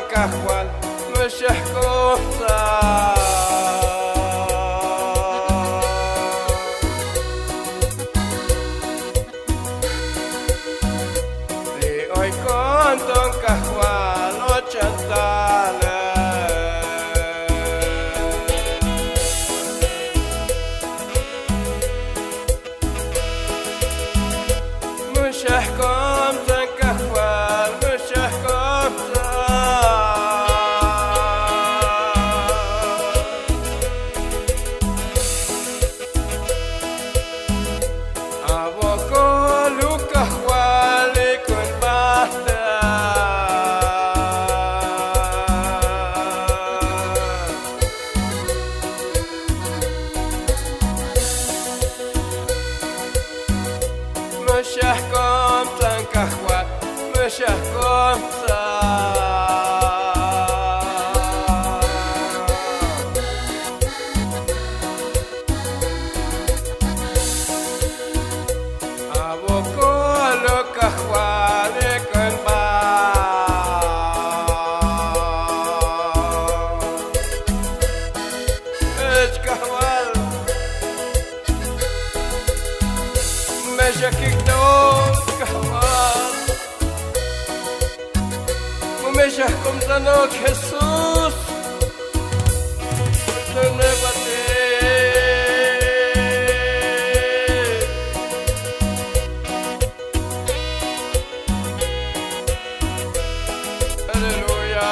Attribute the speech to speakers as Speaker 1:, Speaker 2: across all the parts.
Speaker 1: kahwal Mesyah kota Li oi kontong kahwal o cantale Mesyah kontong kahwal Mesyah kota Mesyah kom tangkah kuat Mesyah kom Abo ko lokah wale kan ba kahwal Mesyah kikdot kahwal Mesyah kom tanok Jesus Tenebate Haleluya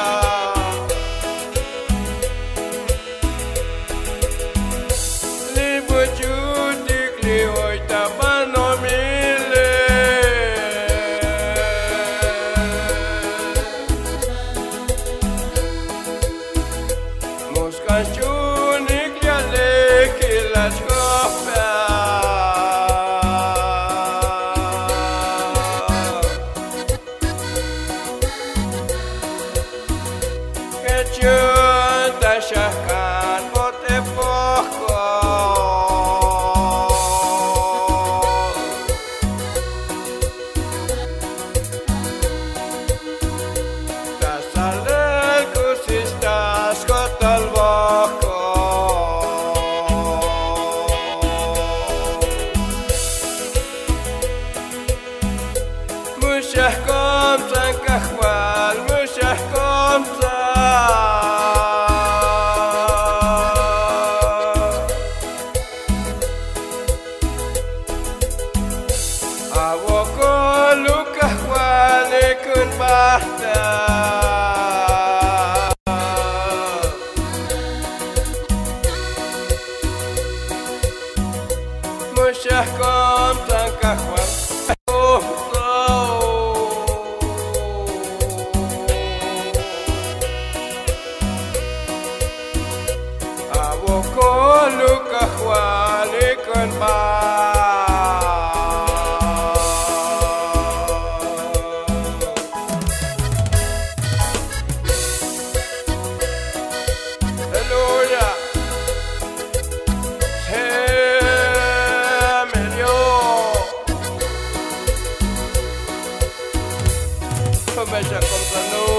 Speaker 1: Libu judik lihoy taman omile Muskan junik yale kilas kopa Kecun tasyahkan bote pokok Tasale kusistas kotal bokok Mesyah kom tangkah wal Mesyah kom Awoko lukah wale kun bahta Mesyah kom tangkah wal Awoko lukah wale kun bahta Mesyah kom tanu